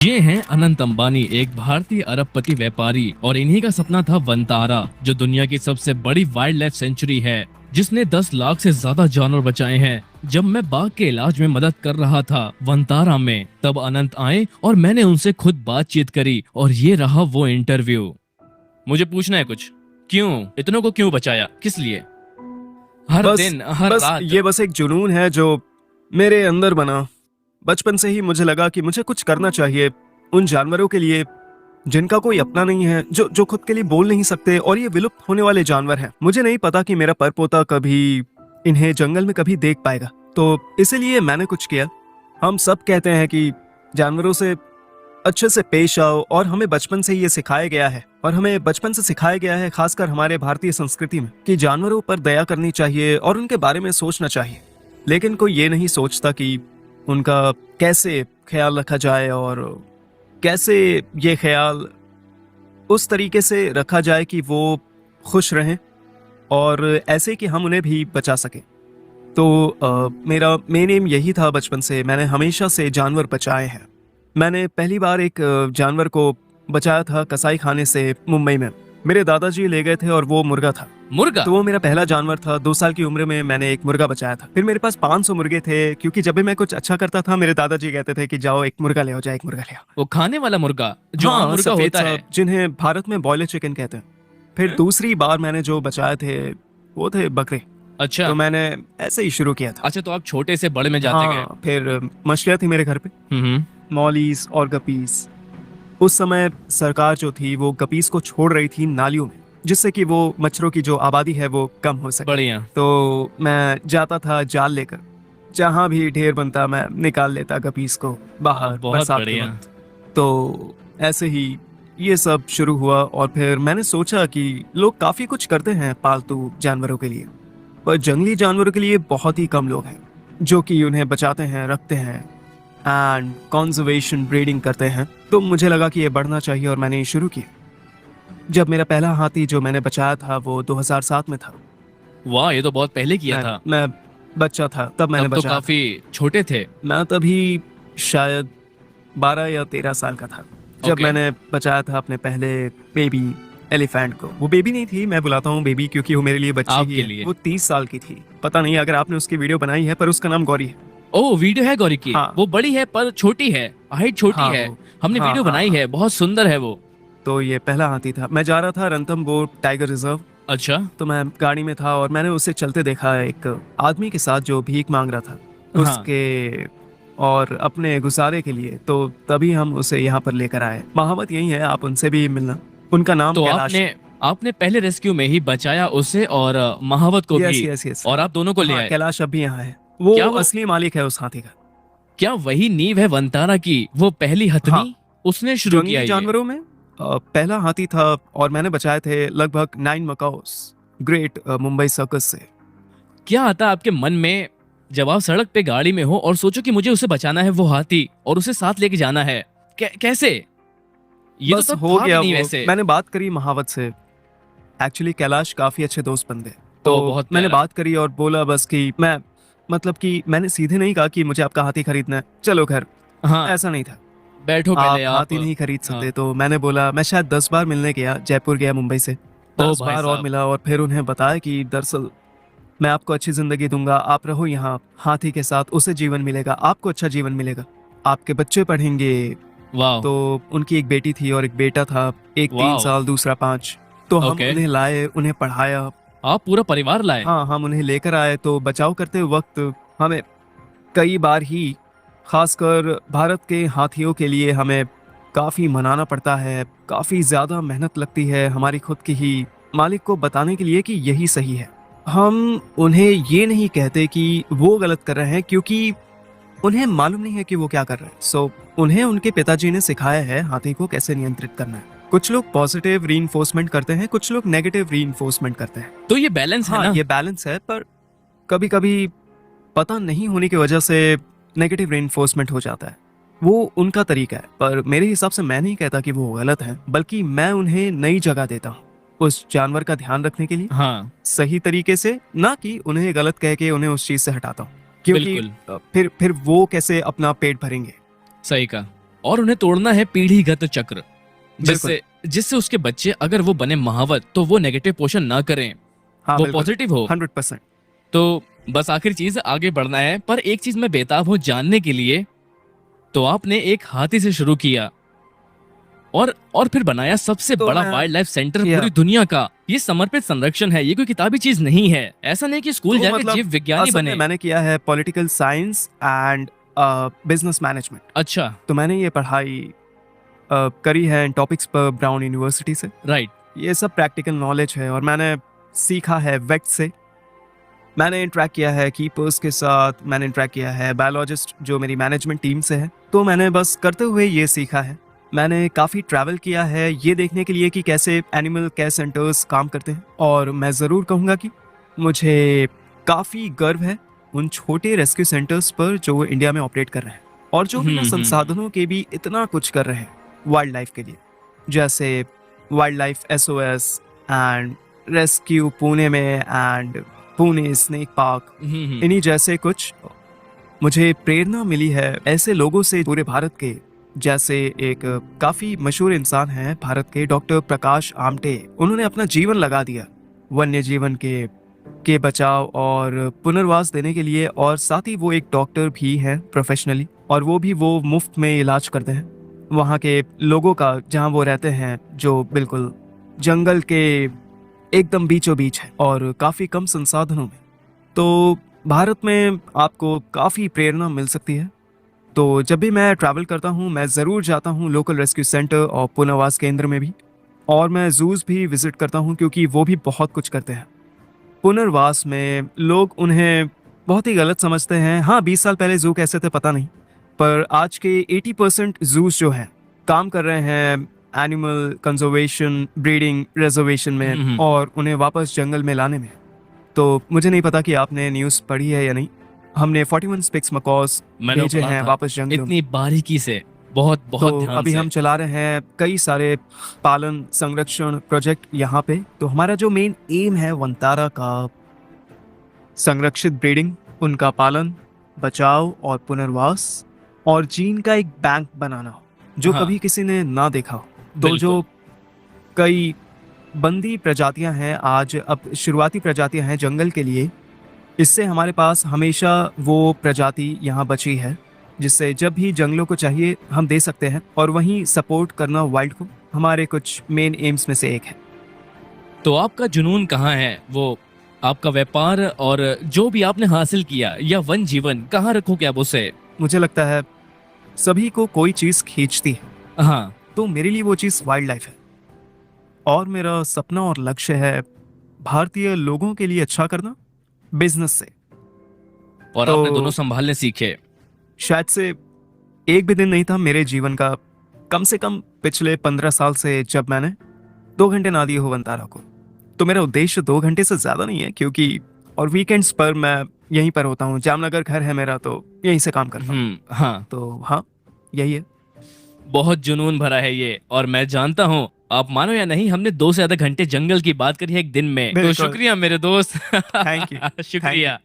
ये हैं अनंत अंबानी, एक भारतीय अरबपति व्यापारी, और इन्हीं का सपना था वनतारा, जो दुनिया की सबसे बड़ी वाइल्ड लाइफ सेंचुरी है, जिसने 10 लाख से ज्यादा जानवर बचाए हैं। जब मैं बाघ के इलाज में मदद कर रहा था वनतारा में, तब अनंत आए और मैंने उनसे खुद बातचीत करी, और ये रहा वो इंटरव्यू। मुझे पूछना है कुछ, क्यों इतनों को क्यों बचाया, किस लिए? हर बस दिन, हर बस रात। ये बस एक जुनून है जो मेरे अंदर बना। बचपन से ही मुझे लगा कि मुझे कुछ करना चाहिए उन जानवरों के लिए जिनका कोई अपना नहीं है, जो जो खुद के लिए बोल नहीं सकते, और ये विलुप्त होने वाले जानवर हैं। मुझे नहीं पता कि मेरा परपोता कभी इन्हें जंगल में कभी देख पाएगा, तो इसीलिए मैंने कुछ किया। हम सब कहते हैं कि जानवरों से अच्छे से पेश आओ, और हमें बचपन से ही ये सिखाया गया है, और हमें बचपन से सिखाया गया है, खासकर हमारे भारतीय संस्कृति में, कि जानवरों पर दया करनी चाहिए और उनके बारे में सोचना चाहिए। लेकिन कोई ये नहीं सोचता कि उनका कैसे ख्याल रखा जाए, और कैसे ये ख्याल उस तरीके से रखा जाए कि वो खुश रहें, और ऐसे कि हम उन्हें भी बचा सकें। तो मेरा मेन एम यही था बचपन से। मैंने हमेशा से जानवर बचाए हैं। मैंने पहली बार एक जानवर को बचाया था कसाई खाने से मुंबई में। मेरे दादाजी ले गए थे और वो मुर्गा था। मुर्गा? तो वो मेरा पहला जानवर था। 2 साल की उम्र में मैंने एक मुर्गा बचाया था। फिर मेरे पास 500 मुर्गे थे, क्योंकि जब भी मैं कुछ अच्छा करता था मेरे दादाजी कहते थे कि जाओ एक मुर्गा ले आओ, जाओ एक मुर्गा ले आओ। वो खाने वाला मुर्गा जो आम मुर्गा सफेद होता सा, है, जिन्हें भारत में बॉयलर चिकन कहते हैं। फिर दूसरी बार मैंने जो बचाए थे वो थे बकरे। अच्छा। तो मैंने ऐसे ही शुरू किया था। अच्छा, तो आप छोटे से बड़े में जाते गए। फिर मछलियाँ थी मेरे घर पे, हम्म। मौलीज और गपीस। उस समय सरकार जो थी वो गपीस को छोड़ रही थी नालियों में, जिससे कि वो मच्छरों की जो आबादी है वो कम हो सके। बढ़िया। तो मैं जाता था जाल लेकर, जहां भी ढेर बनता मैं निकाल लेता गपीस को बाहर बहुत बरसात के बढ़िया। वक्त। तो ऐसे ही ये सब शुरू हुआ, और फिर मैंने सोचा कि लोग काफी कुछ करते हैं पालतू जानवरों के लिए, पर जंगली जानवरों के लिए बहुत ही कम लोग हैं जो कि उन्हें बचाते हैं, रखते हैं एंड कंजर्वेशन ब्रीडिंग करते हैं। तो मुझे लगा कि ये बढ़ना चाहिए, और मैंने ये शुरू किया। जब मेरा पहला हाथी जो मैंने बचाया था वो 2007 में था। वाह, ये तो बहुत पहले किया था। मैं बच्चा था तब मैंने तब तो बचाया। काफी छोटे थे। मैं तभी शायद 12 या 13 साल का था जब ओके। मैंने बचाया था अपने पहले बेबी एलिफेंट को। वो बेबी नहीं थी, मैं बुलाता हूँ बेबी क्योंकि वो मेरे लिए बच्ची ही आपके है। लिए। वो 30 साल की थी। पता नहीं अगर आपने उसकी वीडियो बनाई है, पर उसका नाम गौरी है। ओ, वीडियो है गौरी की? हाँ। वो बड़ी है पर छोटी है, हाइट छोटी हाँ, है। वो- हमने हाँ, वीडियो हाँ, बनाई हाँ। है, बहुत सुंदर है वो। तो ये पहला हाथी था। मैं जा रहा था रणथंभौर टाइगर रिजर्व। अच्छा। तो मैं गाड़ी में था और मैंने उसे चलते देखा, एक आदमी के साथ जो भीख मांग रहा था हाँ। उसके और अपने गुजारे के लिए। तो तभी हम उसे यहाँ पर लेकर आए। महावत यही है, आप उनसे भी मिलना। उनका नाम तो कैलाश। आपने पहले रेस्क्यू में ही बचाया उसे और महावत को यस भी, यस यस। और आप दोनों को ले हाँ, आए। कैलाश अभी यहाँ है। वो क्या असली मालिक है उस हाथी का। क्या वही नींव है वनतारा की, वो पहली हथनी? हाँ। उसने शुरू किया जंगली ये? जानवरों में पहला हाथी था, और मैंने बचाए थे लगभग 9 मकाओस ग्रेट मुंबई सर्कस से। क्या आता आपके मन में जब आप सड़क पे गाड़ी में हो और सोचो कि मुझे उसे बचाना है, वो हाथी, और उसे साथ लेके जाना है? कैसे? ये बस तो तब हो था भी गया नहीं वो। वैसे। मैंने बात करी महावत से। एक्चुअली कैलाश काफी अच्छे दोस्त बंदे। तो तो बहुत मैंने प्यारा। बात करी और बोला बस कि मैं, मतलब कि मैंने सीधे नहीं कहा कि मुझे आपका हाथी खरीदना है, चलो घर। हाँ, ऐसा नहीं था। बैठो आप पहले आप। हाथी नहीं खरीद सकते। हाँ। तो मैंने बोला, मैं शायद 10 बार मिलने गया, जयपुर गया मुंबई से। ओ 10 भाई बार और साहब। मिला, और फिर उन्हें बताया कि दरअसल मैं आपको अच्छी जिंदगी दूंगा, आप रहो यहाँ हाथी के साथ, उसे जीवन मिलेगा, आपको अच्छा जीवन मिलेगा, आपके बच्चे पढ़ेंगे। वाह। तो उनकी एक बेटी थी और एक बेटा था, एक 3 वाह। साल दूसरा 5। तो हम ओके। उन्हें लाए, उन्हें पढ़ाया। आप पूरा परिवार लाए? हाँ, हम उन्हें लेकर आए। तो बचाव करते वक्त हमें कई बार ही, खासकर भारत के हाथियों के लिए, हमें काफ़ी मनाना पड़ता है, काफ़ी ज़्यादा मेहनत लगती है हमारी खुद की ही मालिक को बताने के लिए कि यही सही है। हम उन्हें ये नहीं कहते कि वो गलत कर रहे हैं, क्योंकि उन्हें मालूम नहीं है कि वो क्या कर रहे हैं। सो उन्हें उनके पिताजी ने सिखाया है हाथी को कैसे नियंत्रित करना है। कुछ लोग पॉजिटिव रीइंफोर्समेंट करते हैं, कुछ लोग नेगेटिव रीइंफोर्समेंट करते हैं। तो ये बैलेंस है हाँ, ना? ये बैलेंस है, पर कभी कभी पता नहीं होने की वजह से नेगेटिव रेनफोर्समेंट हो जाता है। वो उनका तरीका है, पर मेरे हिसाब से मैं नहीं कहता कि वो गलत है, बल्कि मैं उन्हें नई जगह देता हूँ उस जानवर का ध्यान रखने के लिए, हाँ, सही तरीके से, ना कि उन्हें गलत कह के उन्हें उस चीज से हटाता हूँ। क्योंकि बिल्कुल फिर वो कैसे अपना पेट भरेंगे। सही कहा। और उन्हें तोड़ना है पीढ़ीगत चक्र, बिल्कुल। जिससे जिससे उसके बच्चे अगर वो बने महावत तो वो नेगेटिव पोषण ना करें, हाँ वो बिल्कुल, पॉजिटिव हो। 100%। तो बस आखिरी चीज आगे बढ़ना है, पर एक चीज मैं बेताब हूं जानने के लिए। तो आपने एक हाथी से शुरू किया और फिर बनाया सबसे तो बड़ा मैं वाइल्ड लाइफ सेंटर या पूरी दुनिया का। ये समर्पित संरक्षण है, ये कोई किताबी चीज नहीं है। ऐसा नहीं कि स्कूल तो जाकर मतलब जीव विज्ञानी असल में बने। मैंने किया है political science and business management. अच्छा, तो मैंने ये पढ़ाई करी है इन टॉपिक्स पर ब्राउन यूनिवर्सिटी से। राइट। ये सब प्रैक्टिकल नॉलेज है और मैंने सीखा है वेट से। मैंने इंटरेक्ट किया है कीपर्स के साथ, मैंने इंटरेक्ट किया है बायोलॉजिस्ट जो मेरी मैनेजमेंट टीम से है। तो मैंने बस करते हुए ये सीखा है। मैंने काफ़ी ट्रैवल किया है ये देखने के लिए कि कैसे एनिमल केयर सेंटर्स काम करते हैं। और मैं ज़रूर कहूँगा कि मुझे काफ़ी गर्व है उन छोटे रेस्क्यू सेंटर्स पर जो इंडिया में ऑपरेट कर रहे हैं और जो बिना संसाधनों के भी इतना कुछ कर रहे हैं वाइल्ड लाइफ के लिए, जैसे wild life SOS and rescue Pune में एंड पुणे स्नेक पार्क। इन्हीं जैसे कुछ मुझे प्रेरणा मिली है ऐसे लोगों से पूरे भारत के। जैसे एक काफी मशहूर इंसान है भारत के, डॉक्टर प्रकाश आमटे। उन्होंने अपना जीवन लगा दिया वन्य जीवन के बचाव और पुनर्वास देने के लिए, और साथ ही वो एक डॉक्टर भी हैं प्रोफेशनली, और वो मुफ्त में इलाज करते हैं वहाँ के लोगों का जहाँ वो रहते हैं, जो बिल्कुल जंगल के एकदम बीचों बीच है और काफी कम संसाधनों में। तो भारत में आपको काफी प्रेरणा मिल सकती है। तो जब भी मैं ट्रैवल करता हूँ मैं ज़रूर जाता हूँ लोकल रेस्क्यू सेंटर और पुनर्वास केंद्र में भी, और मैं जूस भी विजिट करता हूँ क्योंकि वो भी बहुत कुछ करते हैं पुनर्वास में। लोग उन्हें बहुत ही गलत समझते हैं। हाँ, 20 साल पहले जू कैसे थे पता नहीं, पर आज के 80% जूस जो हैं काम कर रहे हैं एनिमल कंजर्वेशन, ब्रीडिंग, रिजर्वेशन में और उन्हें वापस जंगल में लाने में। तो मुझे नहीं पता कि आपने न्यूज़ पढ़ी है या नहीं। हमने 41 स्पिक्स मकॉस मैंने भेजे पढ़ा हैं था, वापस जंगल में। इतनी बारीकी से, बहुत बहुत तो ध्यान अभी से। हम चला रहे हैं कई सारे पालन संरक्षण प्रोजेक्ट यहाँ पे। तो हमारा जो मेन एम है वनतारा का संरक्षित ब्रीडिंग, उनका पालन, बचाव और पुनर्वास, और जीन का एक बैंक बनाना जो हाँ, कभी किसी ने ना देखा हो। तो बिल्कुल। जो कई बंदी प्रजातियां हैं आज, अब शुरुआती प्रजातियां हैं जंगल के लिए, इससे हमारे पास हमेशा वो प्रजाति यहाँ बची है जिससे जब भी जंगलों को चाहिए हम दे सकते हैं, और वहीं सपोर्ट करना वाइल्ड को हमारे कुछ मेन एम्स में से एक है। तो आपका जुनून कहाँ है? वो आपका व्यापार और जो भी आपने हासिल किया, या वन जीवन, कहाँ रखोगे आप उसे? मुझे लगता है सभी को कोई चीज़ खींचती है, हाँ, तो मेरे लिए वो चीज़ वाइल्ड लाइफ है। और मेरा सपना और लक्ष्य है भारतीय लोगों के लिए अच्छा करना बिजनेस से। और तो आपने दोनों संभालने सीखे। शायद से एक भी दिन नहीं था मेरे जीवन का, कम से कम पिछले 15 साल से, जब मैंने 2 घंटे ना दिए हो वनतारा को। तो मेरा उद्देश्य 2 घंटे से ज्यादा नहीं है, क्योंकि और वीकेंड्स पर मैं यहीं पर होता हूँ, जामनगर घर है मेरा, तो यहीं से काम करता हूँ। हाँ, तो हाँ, यही है। बहुत जुनून भरा है ये, और मैं जानता हूँ, आप मानो या नहीं, हमने 2 से ज्यादा घंटे जंगल की बात करी है एक दिन में। तो बिल्कुल। शुक्रिया मेरे दोस्त। Thank you. शुक्रिया।